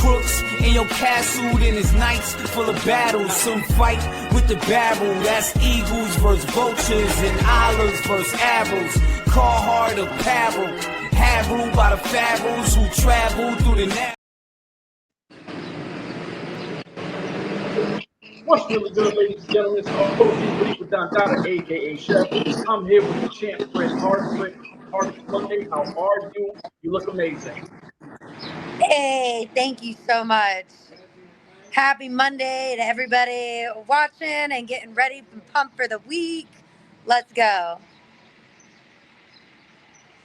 crooks in your castle, then it's nights full of battles. Some fight with the barrel, that's eagles versus vultures and olives versus arrows. Carhartt apparel, harrowed by the pharaohs who travel through the narrow. What's really good, ladies and gentlemen? It's OG Bleep Dantata, aka Chef. I'm here with the champ, Bret Hart. Bret Hart, Monday. How are you? You look amazing. Hey, thank you so much. Happy Monday to everybody watching and getting ready and pumped for the week. Let's go.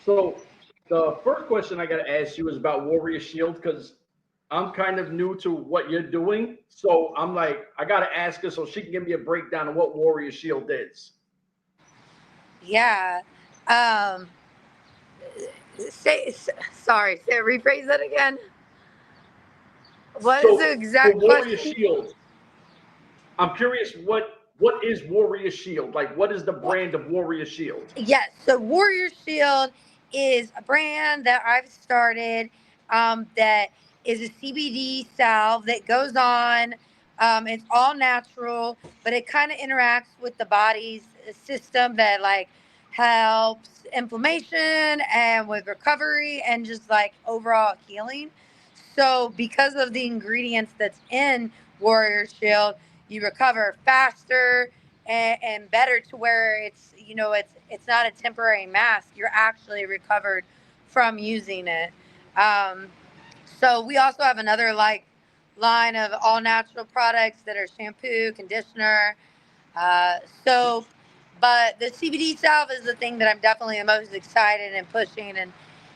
So, the first question I got to ask you is about Warrior Shield because I'm kind of new to what you're doing. So, I'm like, I got to ask her so she can give me a breakdown of what Warrior Shield is. Yeah. Rephrase that again. What is the exact Warrior question? Shield, I'm curious what is Warrior Shield? Like, what is the brand of Warrior Shield? Yes, so Warrior Shield is a brand that I've started that is a CBD salve that goes on. It's all natural, but it kind of interacts with the body's system that like helps inflammation and with recovery and just like overall healing. So because of the ingredients that's in Warrior Shield, you recover faster and better to where it's not a temporary mask. You're actually recovered from using it. So we also have another like line of all natural products that are shampoo, conditioner, soap. But the CBD salve is the thing that I'm definitely the most excited and pushing, and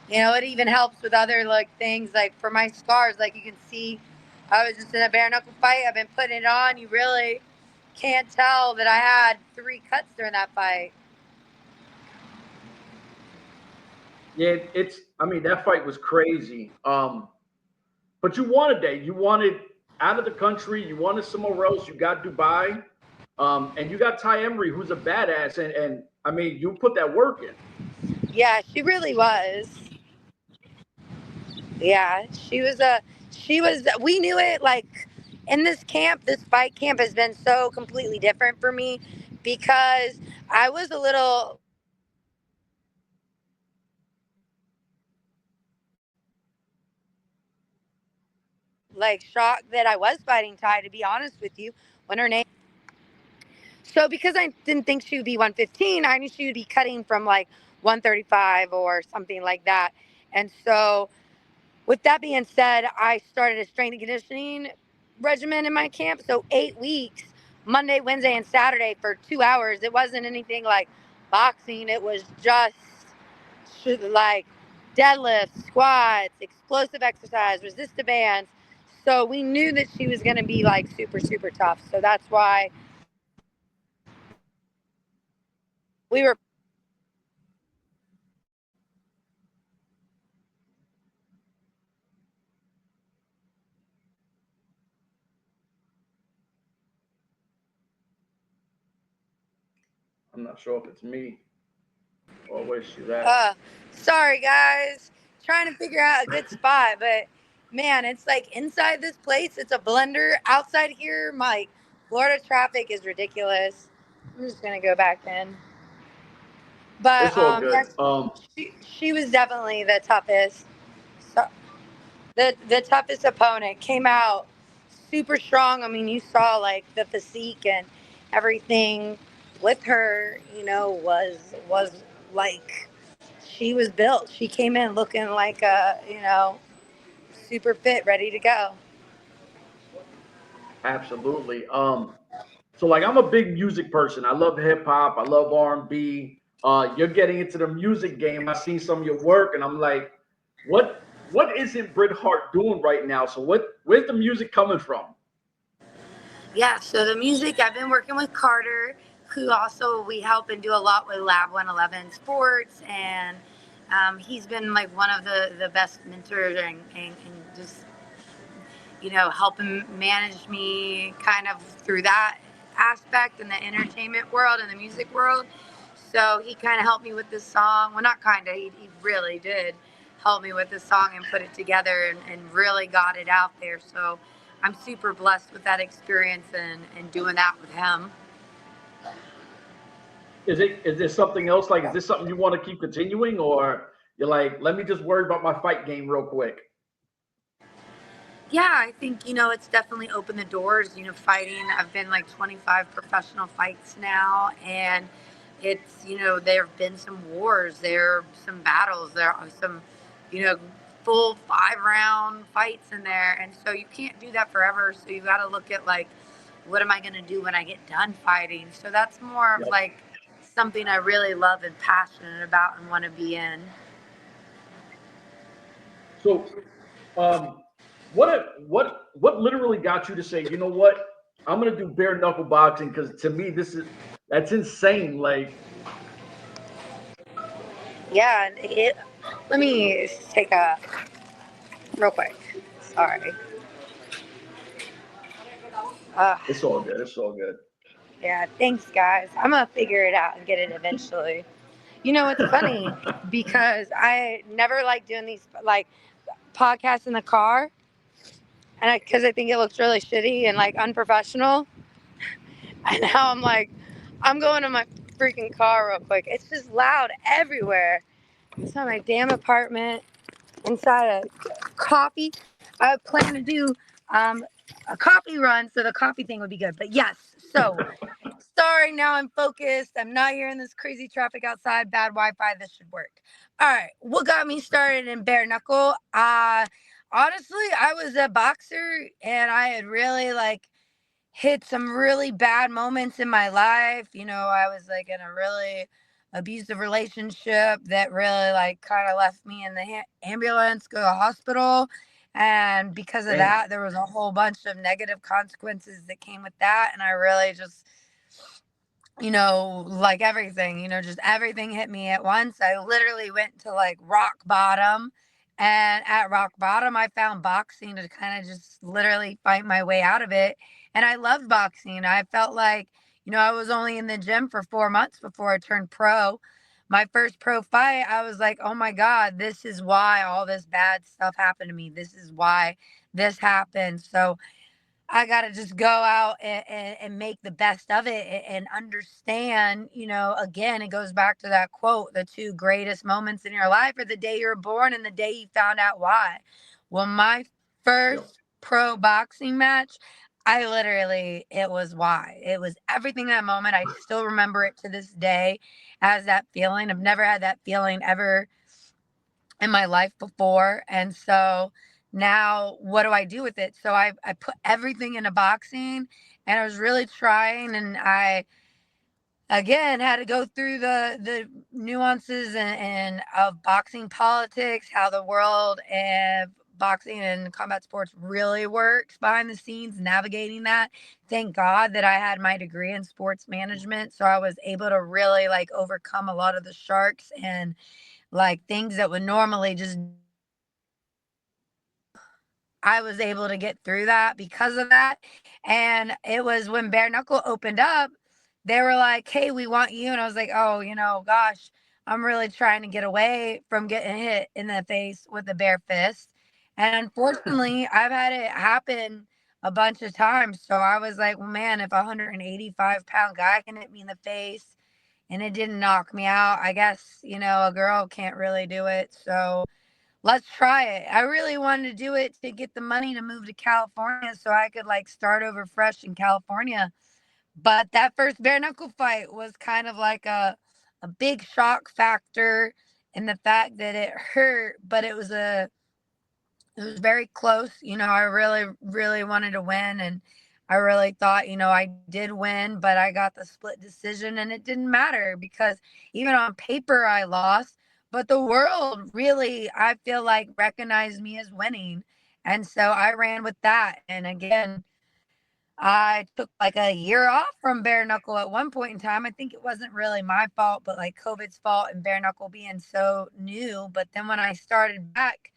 it even helps with other like things like for my scars. Like you can see, I was just in a bare knuckle fight. I've been putting it on. You really can't tell that I had 3 cuts during that fight. Yeah, that fight was crazy. But you wanted that. You wanted out of the country. You wanted somewhere else. You got Dubai, and you got Ty Emery, who's a badass. And I mean, you put that work in. Yeah, she really was. Yeah, she was. We knew it. Like in this camp, this fight camp has been so completely different for me because I was a little like shocked that I was fighting Ty, to be honest with you, when her name. So because I didn't think she would be 115, I knew she would be cutting from like 135 or something like that. And so with that being said, I started a strength and conditioning regimen in my camp. So 8 weeks, Monday, Wednesday, and Saturday for 2 hours. It wasn't anything like boxing. It was just like deadlifts, squats, explosive exercise, resistive bands. So we knew that she was going to be like super, super tough. So that's why we were. I'm not sure if it's me or where's she at. Sorry, guys. Trying to figure out a good spot, but man, it's like inside this place, it's a blender. Outside here, my Florida traffic is ridiculous. I'm just gonna go back in. But It's all good. yes, she was definitely the toughest. So, the toughest opponent came out super strong. I mean, you saw like the physique and everything with her. Was like she was built. She came in looking like super fit, ready to go. Absolutely. So like I'm a big music person. I love hip hop. I love R&B. You're getting into the music game. I seen some of your work, and I'm like, what isn't Bret Hart doing right now? So where's the music coming from? Yeah, so the music, I've been working with Carter, who also we help and do a lot with Lab 111 Sports, and he's been like one of the best mentors and just helping manage me kind of through that aspect in the entertainment world and the music world. So he kind of helped me with this song. Well, not kind of, he really did helped me with the song and put it together and really got it out there. So I'm super blessed with that experience and doing that with him. Is there something else? Like, is this something you want to keep continuing, or you're like, let me just worry about my fight game real quick? Yeah, I think, it's definitely opened the doors, fighting. I've been like 25 professional fights now, and it's, there have been some wars, there are some battles, there are some, you know, full 5 round fights in there. And so you can't do that forever. So you got to look at like, what am I going to do when I get done fighting? So that's more of Yep. like something I really love and passionate about and want to be in. So, what literally got you to say, you know what, I'm gonna do bare knuckle boxing? Because to me, that's insane. Like, Yeah, let me take a real quick. Sorry. Uh, it's all good. It's all good. yeah, thanks, guys. I'm going to figure it out and get it eventually. It's funny because I never like doing these like podcasts in the car, and because I think it looks really shitty and like unprofessional. And now I'm like, I'm going to my freaking car real quick. It's just loud everywhere. Inside my damn apartment, inside a coffee. I plan to do a coffee run, so the coffee thing would be good. But yes, so sorry, now I'm focused. I'm not hearing this crazy traffic outside, bad Wi-Fi. This should work. All right, what got me started in bare knuckle? Honestly, I was a boxer, and I had really like hit some really bad moments in my life. I was like in a really abusive relationship that really like kind of left me in the ambulance, go to the hospital. And because of Damn. that, there was a whole bunch of negative consequences that came with that. And I really just, like everything, just everything hit me at once. I literally went to like rock bottom. And at rock bottom, I found boxing to kind of just literally fight my way out of it. And I loved boxing. I felt like, I was only in the gym for 4 months before I turned pro. My first pro fight, I was like, oh my God, this is why all this bad stuff happened to me. This is why this happened. So I got to just go out and make the best of it and understand, again, it goes back to that quote, the two greatest moments in your life are the day you were born and the day you found out why. Well, my Yep. first pro boxing match, it was why. It was everything in that moment. I still remember it to this day as that feeling. I've never had that feeling ever in my life before. And so now what do I do with it? So I put everything into boxing, and I was really trying, and I again had to go through the nuances and of boxing politics, how the world and boxing and combat sports really works behind the scenes, navigating that. Thank God that I had my degree in sports management, so I was able to really like overcome a lot of the sharks and like things that would normally just, I was able to get through that because of that. And it was when bare knuckle opened up, they were like, hey, we want you. And I was like, oh, gosh, I'm really trying to get away from getting hit in the face with a bare fist. And unfortunately, I've had it happen a bunch of times. So I was like, well, man, if a 185-pound guy can hit me in the face and it didn't knock me out, I guess, a girl can't really do it. So let's try it. I really wanted to do it to get the money to move to California so I could like start over fresh in California. But that first bare knuckle fight was kind of like a big shock factor in the fact that it hurt, but it was very close. I really, really wanted to win, and I really thought, I did win, but I got the split decision, and it didn't matter because even on paper I lost, but the world really, I feel like, recognized me as winning. And so I ran with that. And again, I took like a year off from bare knuckle at one point in time. I think it wasn't really my fault, but like COVID's fault and bare knuckle being so new. But then when I started back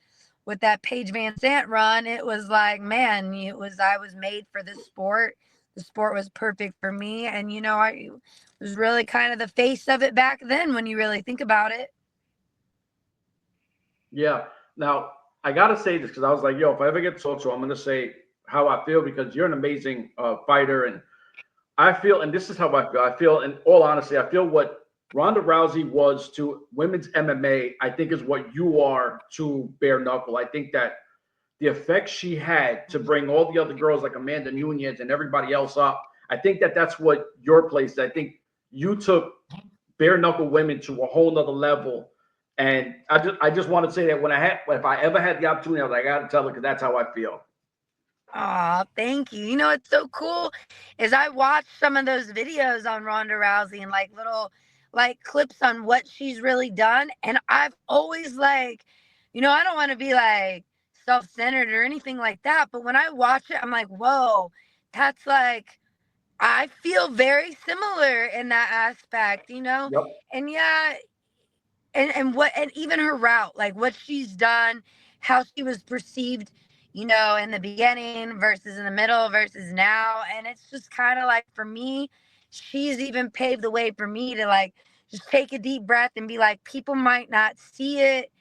with that Paige Van Sant run, it was like, man, I was made for this sport. The sport was perfect for me. And I was really kind of the face of it back then when you really think about it. Yeah. Now, I gotta say this because I was like, yo, if I ever get talked to, I'm gonna say how I feel because you're an amazing fighter, and I feel, and this is how I feel. I feel, in all honesty, I feel what Ronda Rousey was to women's MMA, I think is what you are to bare knuckle. I think that the effect she had to bring all the other girls like Amanda Nunes and everybody else up, I think that that's what your place. I think you took bare knuckle women to a whole nother level. And I just want to say that if I ever had the opportunity, I was like, I got to tell her because that's how I feel. Aw, thank you. You know what's so cool is I watched some of those videos on Ronda Rousey and like little like clips on what she's really done. And I've always like, I don't want to be like self-centered or anything like that. But when I watch it, I'm like, whoa, that's like I feel very similar in that aspect, Yep. And yeah, and even her route, like what she's done, how she was perceived, in the beginning versus in the middle versus now. And it's just kind of like for me, she's even paved the way for me to like just take a deep breath and be like, people might not see it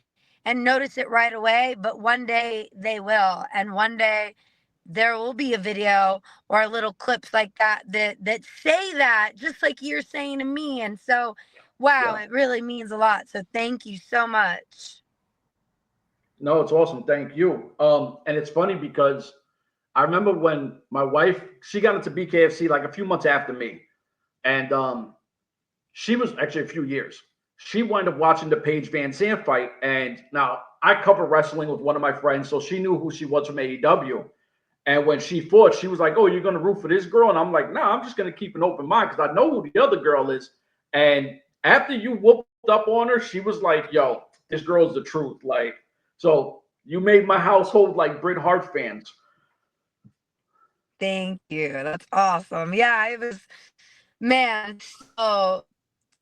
and notice it right away, but one day they will. And one day there will be a video or little clips like that say that, just like you're saying to me. And so, wow, Yeah. it really means a lot. So thank you so much. No, it's awesome. Thank you. And it's funny because I remember when my wife, she got into BKFC like a few months after me. And she was actually a few years. She wound up watching the Paige Van Zandt fight. And now I cover wrestling with one of my friends, so she knew who she was from AEW. And when she fought, she was like, "Oh, you're gonna root for this girl?" And I'm like, "No, I'm just gonna keep an open mind because I know who the other girl is." And after you whooped up on her, she was like, "Yo, this girl's the truth." Like, so you made my household like Bret Hart fans. Thank you. That's awesome. Yeah, it was, man. So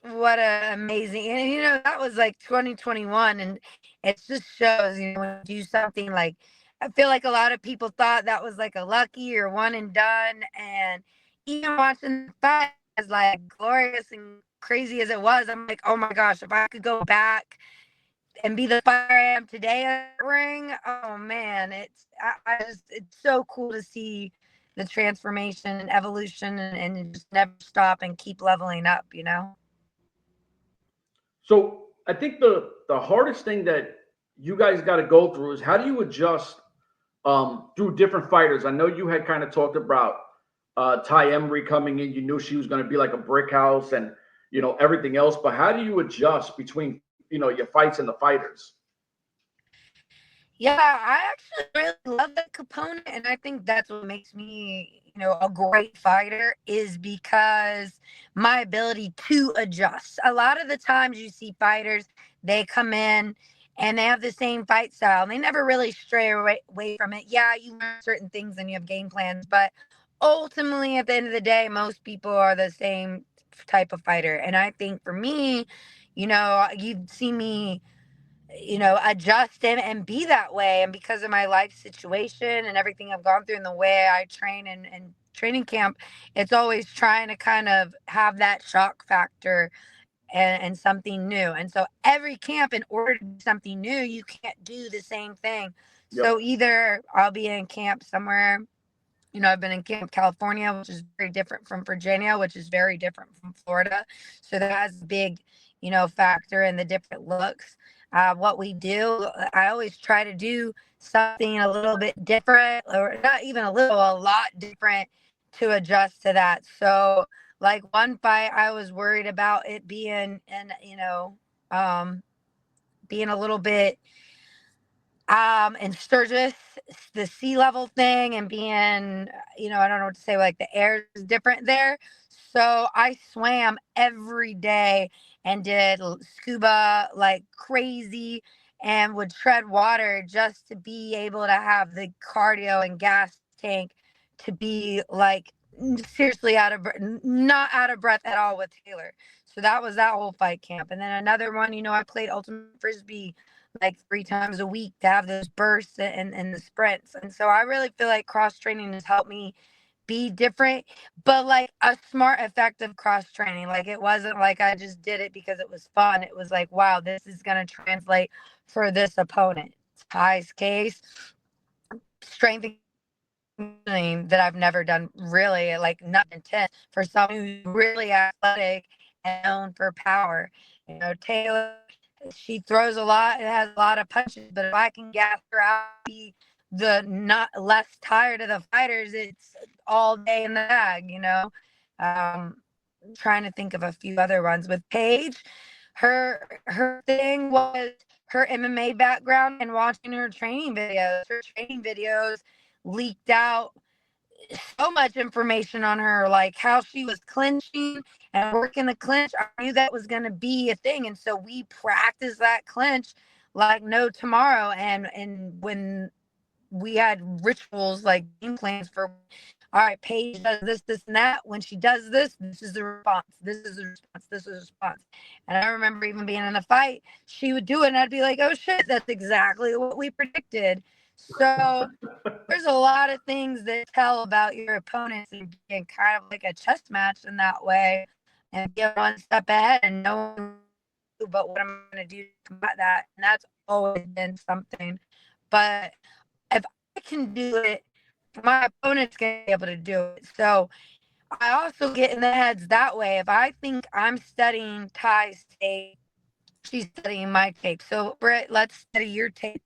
what a amazing, and that was like 2021, and it just shows, when you do something like, I feel like a lot of people thought that was like a lucky or one and done, and even watching the fight, as like glorious and crazy as it was, I'm like, oh my gosh, if I could go back and be the fighter I am today in the ring, oh man, it's so cool to see the transformation and evolution, and just never stop and keep leveling up. So I think the hardest thing that you guys got to go through is how do you adjust through different fighters. I know you had kind of talked about Ty Emery coming in. You knew she was going to be like a brick house and everything else. But how do you adjust between your fights and the fighters? Yeah, I actually really love that component, and I think that's what makes me, a great fighter, is because my ability to adjust. A lot of the times you see fighters, they come in and they have the same fight style, and they never really stray away from it. Yeah, you learn certain things and you have game plans, but ultimately, at the end of the day, most people are the same type of fighter. And I think for me, you'd see me adjust and be that way. And because of my life situation and everything I've gone through and the way I train and training camp, it's always trying to kind of have that shock factor and something new. And so every camp, in order to do something new, you can't do the same thing. Yep. So either I'll be in camp somewhere, I've been in Camp California, which is very different from Virginia, which is very different from Florida. So that has a big, factor in the different looks. What we do, I always try to do something a little bit different, or not even a little, a lot different, to adjust to that. So, like one fight, I was worried about it being, and um, being a little bit in Sturgis, the sea level thing, and being, I don't know what to say, like the air is different there. So I swam every day and did scuba like crazy, and would tread water just to be able to have the cardio and gas tank to be like seriously not out of breath at all with Taylor. So that was that whole fight camp. And then another one, I played ultimate frisbee like 3 times a week to have those bursts and the sprints. And so I really feel like cross training has helped me be different, but like a smart, effective cross training. Like it wasn't like I just did it because it was fun. It was like, wow, this is going to translate for this opponent. Ty's case, strength that I've never done, really, like not intense, for someone who's really athletic and known for power. You know, Taylor, she throws a lot and has a lot of punches, but if I can gas her out, be the not less tired of the fighters, it's all day in the bag, you know. Trying to think of a few other ones with Paige. Her thing was her MMA background and watching her training videos. Her training videos leaked out so much information on her, like how she was clinching and working the clinch. I knew that was going to be a thing, and so we practiced that clinch like no tomorrow. And when we had rituals, like game plans for, all right, Paige does this, this, and that. When she does this, this is the response. This is the response. This is the response. And I remember even being in a fight, she would do it, and I'd be like, oh shit, that's exactly what we predicted. So there's a lot of things that tell about your opponents, and being kind of like a chess match in that way, and get one step ahead and know, but what I'm going to do to combat that. And that's always been something. But if I can do it, my opponent's going to be able to do it. So I also get in the heads that way. If I think I'm studying Ty's tape, she's studying my tape. So, Britt, let's study your tape.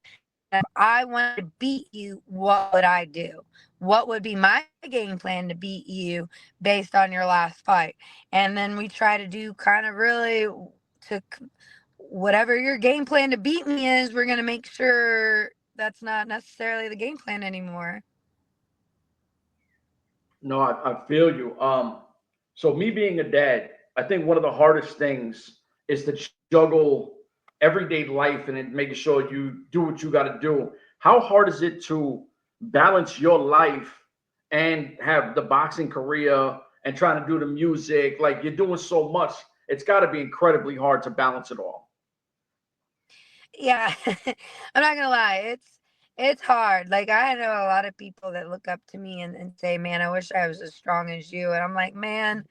If I wanted to beat you, what would I do? What would be my game plan to beat you based on your last fight? And then we try to do kind of really to whatever your game plan to beat me is, we're going to make sure that's not necessarily the game plan anymore. No, I feel you. So me being a dad, I think one of the hardest things is to juggle everyday life and then making sure you do what you got to do. How hard is it to balance your life and have the boxing career and trying to do the music? Like, you're doing so much. It's got to be incredibly hard to balance it all. Yeah, I'm not gonna lie, it's hard. Like, I know a lot of people that look up to me and say, man, I wish I was as strong as you. And I'm like, man,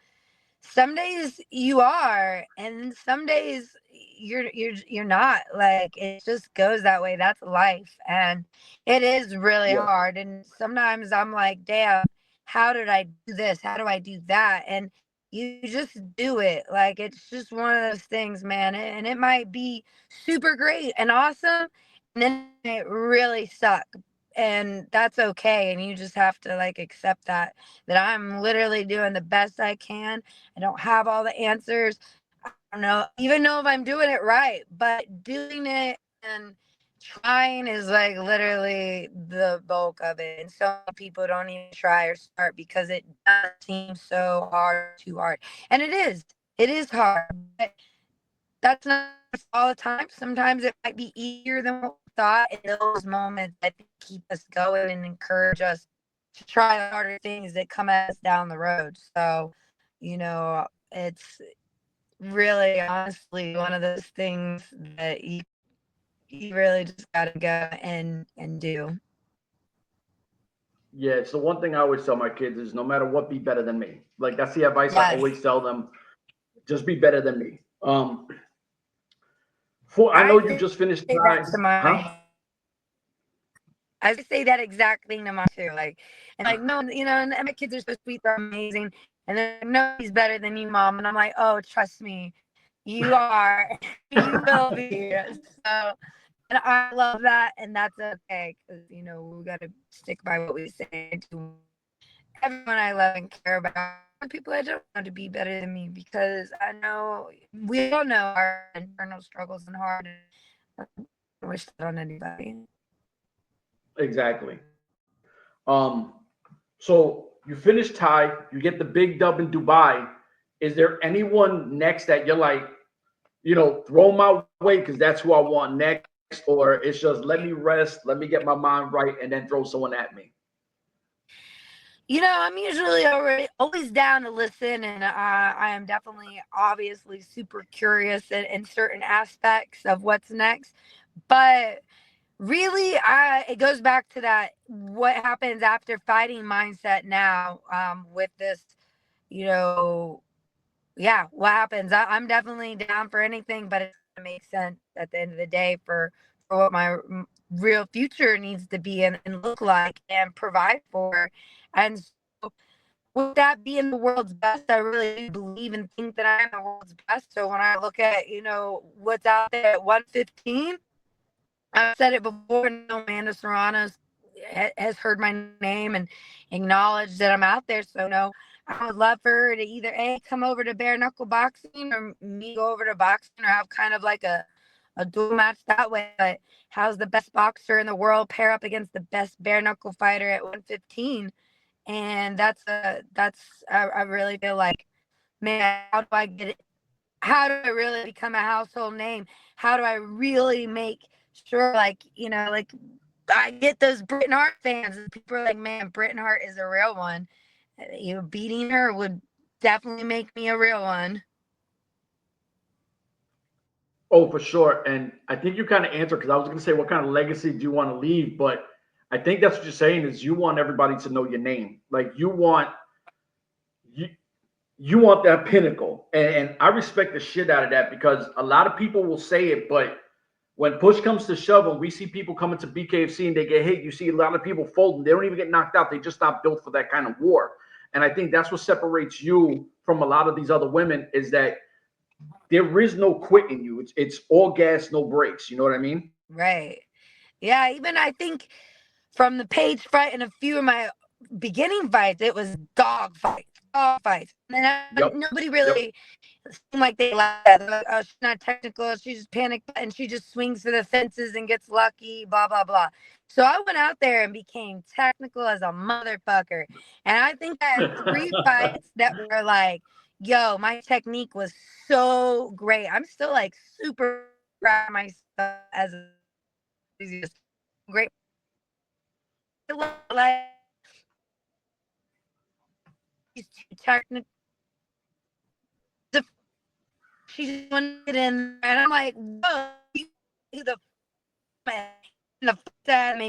some days you are, and some days you're not. Like, it just goes that way. That's life, and it is really Yeah. hard. And sometimes I'm like, damn, how did I do this? How do I do that? And you just do it. Like, it's just one of those things, man. And it might be super great and awesome, and then it really suck. And that's okay. And you just have to like accept that I'm literally doing the best I can. I don't have all the answers. I don't know, even know if I'm doing it right, but doing it and trying is like literally the bulk of it. And so many people don't even try or start because it does seem so hard, too hard. And it is. It is hard. But that's not all the time. Sometimes it might be easier than what we thought. In those moments, I think keep us going and encourage us to try the harder things that come at us down the road. So, it's really honestly one of those things that you really just gotta go and do. Yeah, it's the one thing I always tell my kids is no matter what, be better than me. Like, that's the advice I Yes. always tell them. Just be better than me. I I know you say just finished that time, to my huh? I say that exact thing to mine too. Like, and like, no, and my kids are so sweet, they're amazing. And they're like, no, he's better than you, mom. And I'm like, oh, trust me, you are, you will be. So, and I love that, and that's okay, because we got to stick by what we say to everyone I love and care about. And people I don't want to be better than me, because I know we all know our internal struggles and hard. And I don't wish that on anybody. Exactly. So you finish Thai, you get the big dub in Dubai. Is there anyone next that you're like, throw my way because that's who I want next, or it's just let me rest, let me get my mind right, and then throw someone at me? I'm usually already always down to listen, and I am definitely, obviously, super curious in certain aspects of what's next. But really, it goes back to that what happens after fighting mindset now, with this, you know, yeah, what happens. I'm definitely down for anything, but it makes sense at the end of the day for what my real future needs to be and look like and provide for. And so, with that being the world's best, I really do believe and think that I am the world's best. So when I look at, what's out there at 115, I've said it before. No, Amanda Serrano's has heard my name and acknowledged that I'm out there. So no, I would love for her to either come over to bare knuckle boxing or me go over to boxing or have kind of like a dual match that way. But how's the best boxer in the world pair up against the best bare knuckle fighter at 115? And I really feel like, man, how do I get it? How do I really become a household name? How do I really make sure, like, like I get those Bret Hart fans and people are like, man, Bret Hart is a real one. Beating her would definitely make me a real one. Oh, for sure. And I think you kind of answered, because I was going to say, what kind of legacy do you want to leave? But I think that's what you're saying is you want everybody to know your name. Like you want that pinnacle. And I respect the shit out of that, because a lot of people will say it, but when push comes to shove, and we see people coming to BKFC and they get hit, you see a lot of people folding. They don't even get knocked out. They just not built for that kind of war. And I think that's what separates you from a lot of these other women, is that there is no quitting you. It's all gas, no brakes. You know what I mean? Right. Yeah. Even I think from the Page fight and a few of my beginning fights, it was dog fights. And nobody really seemed like they like that. Oh, she's not technical. She's just panicked and she just swings for the fences and gets lucky, blah, blah, blah. So I went out there and became technical as a motherfucker. And I think I had 3 fights that were like, yo, my technique was so great. I'm still like super proud of myself as a great. Like, she's too technical. She's doing it in, and I'm like, whoa, you the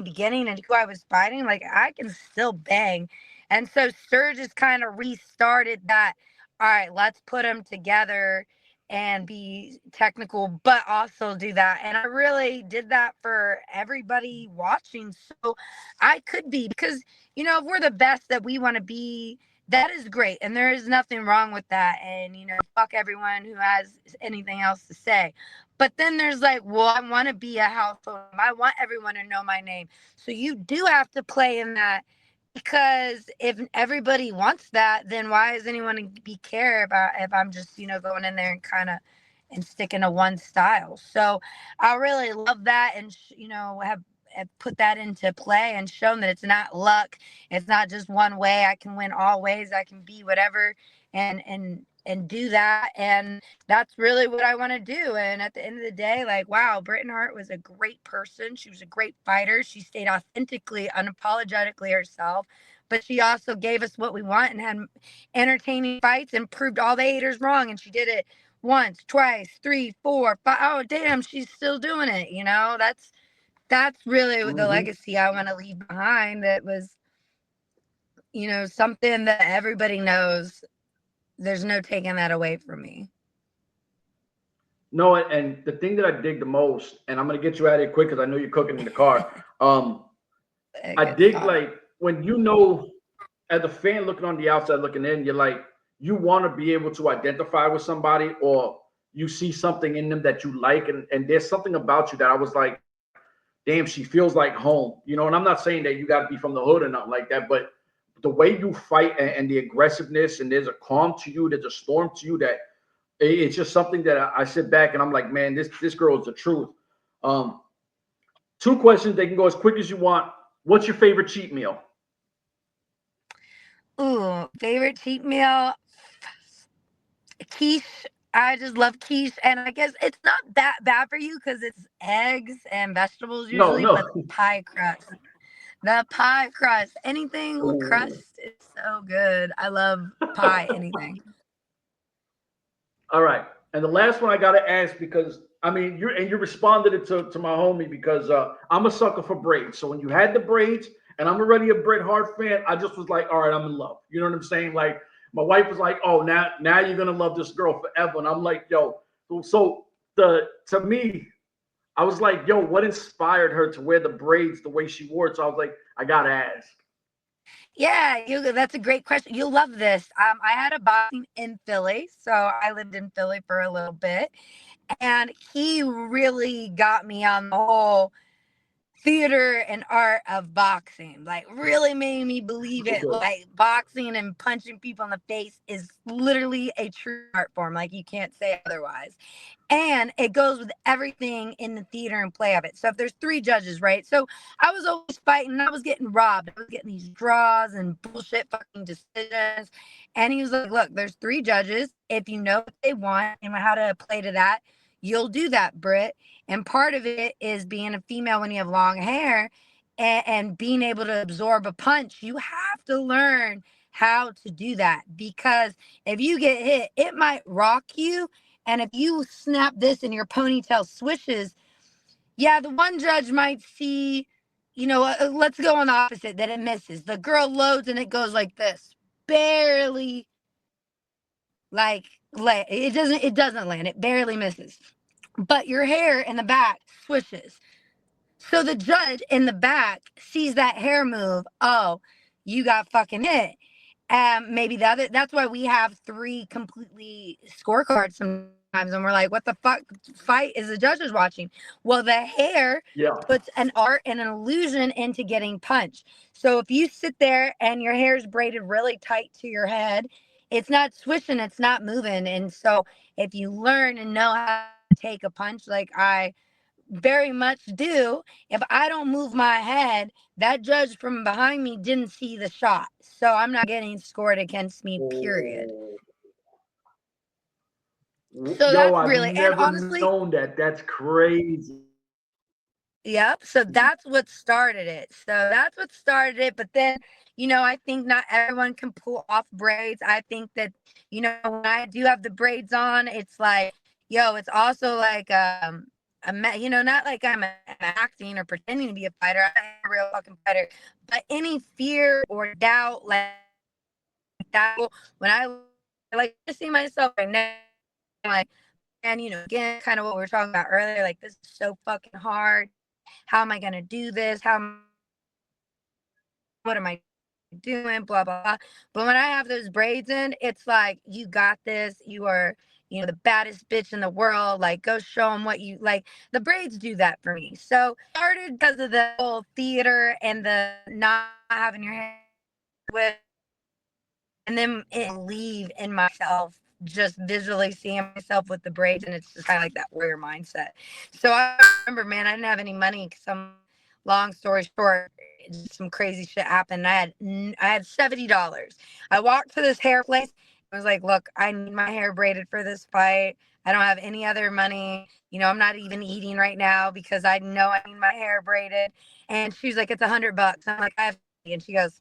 beginning and who I was fighting, like I can still bang. And so Sturge just kind of restarted that. All right, let's put them together and be technical, but also do that. And I really did that for everybody watching. So I could be, because, if we're the best that we want to be, that is great. And there is nothing wrong with that. And, fuck everyone who has anything else to say. But then there's like, well, I want to be a household name. I want everyone to know my name. So you do have to play in that, because if everybody wants that, then why does anyone care about if I'm just, going in there and kind of and sticking to one style? So I really love that, and, have put that into play and shown that it's not luck. It's not just one way. I can win all ways. I can be whatever and do that. And that's really what I want to do. And at the end of the day, like, wow, Bret Hart was a great person. She was a great fighter. She stayed authentically, unapologetically herself, but she also gave us what we want and had entertaining fights and proved all the haters wrong. And she did it once, twice, 3, 4, 5. Oh, damn, she's still doing it. That's really the legacy I want to leave behind. That was, something that everybody knows. There's no taking that away from me. No, and the thing that I dig the most, and I'm gonna get you out of here quick because I know you're cooking in the car. I dig like when as a fan looking on the outside looking in, you're like, you want to be able to identify with somebody, or you see something in them that you like, and there's something about you that I was like, damn, she feels like home, and I'm not saying that you got to be from the hood or nothing like that, but the way you fight and the aggressiveness, and there's a calm to you, there's a storm to you, that it's just something that I sit back and I'm like, man, this girl is the truth. 2 questions, they can go as quick as you want. What's your favorite cheat meal? Ooh, favorite cheat meal? Quiche. I just love quiche, and I guess it's not that bad for you because it's eggs and vegetables usually, No. but pie crust. The pie crust. Anything with crust is so good. I love pie, anything. All right. And the last one I got to ask, because you responded it to my homie, because I'm a sucker for braids. So when you had the braids, and I'm already a Bret Hart fan, I just was like, all right, I'm in love. You know what I'm saying? Like, my wife was like, oh, now you're going to love this girl forever. And I'm like, yo, to me, I was like, yo, what inspired her to wear the braids the way she wore it? So I was like, I gotta ask. Yeah, that's a great question. You'll love this. I had a boxing in Philly, so I lived in Philly for a little bit, and he really got me on the whole theater and art of boxing. Like, really made me believe it. Okay. Like, boxing and punching people in the face is literally a true art form. Like, you can't say otherwise. And it goes with everything in the theater and play of it. So if there's three judges, right? So I was always fighting. I was getting robbed. I was getting these draws and bullshit fucking decisions. And he was like, look, there's three judges. If you know what they want and how to play to that, you'll do that, Britt. And part of it is being a female when you have long hair and being able to absorb a punch. You have to learn how to do that, because if you get hit, it might rock you. And if you snap this and your ponytail swishes, yeah, the one judge might see, let's go on the opposite, that it misses. The girl loads and it goes like this, barely, like, it doesn't land. It barely misses. But your hair in the back swishes. So the judge in the back sees that hair move. Oh, you got fucking hit. Maybe the other, that's why we have three completely scorecards sometimes, and we're like, what the fuck fight is the judges watching? Well, the hair Yeah. puts an art and an illusion into getting punched. So if you sit there and your hair is braided really tight to your head, it's not swishing, it's not moving. And so if you learn and know how to take a punch, like I very much do, if I don't move my head, that judge from behind me didn't see the shot. So I'm not getting scored against me, period. Oh. So Yo, that's I've really, and never honestly, known that. That's crazy. yep. So that's what started it. But then, I think not everyone can pull off braids. I think that, when I do have the braids on, it's like, yo, it's also like, not like I'm acting or pretending to be a fighter. I'm a real fucking fighter. But any fear or doubt, like that, when I like to see myself right now, I'm like, and again, kind of what we were talking about earlier, like, this is so fucking hard. How am I gonna do this? What am I doing? Blah blah blah. But when I have those braids in, it's like, you got this. You are, the baddest bitch in the world. Like, go show them what you like. The braids do that for me. So started because of the whole theater and the not having your hair with, and then it leave in myself, just visually seeing myself with the braids, and it's just kind of like that warrior mindset. So I remember, man, I didn't have any money. Some long story short, some crazy shit happened. I had $70. I walked to this hair place. I was like, look, I need my hair braided for this fight. I don't have any other money. I'm not even eating right now because I know I need my hair braided. And she's like, it's $100. I'm like, I have, and she goes,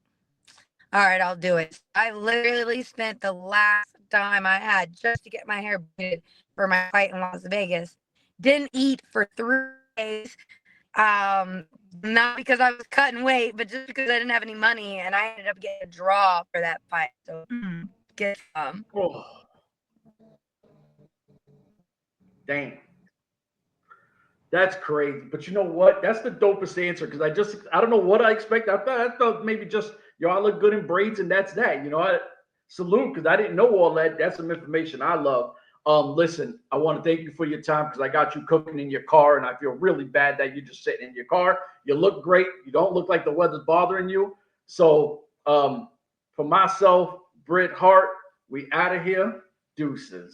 all right, I'll do it. I literally spent the last dime I had just to get my hair braided for my fight in Las Vegas. Didn't eat for 3 days. Not because I was cutting weight, but just because I didn't have any money, and I ended up getting a draw for that fight. So get Oh, damn. That's crazy. But you know what? That's the dopest answer, because I don't know what I expect. I thought maybe just, I look good in braids and that's that. I salute, because I didn't know all that. That's some information I love. Listen, I want to thank you for your time, because I got you cooking in your car, and I feel really bad that you're just sitting in your car. You look great. You don't look like the weather's bothering you. So for myself, Britt Hart, we out of here. Deuces.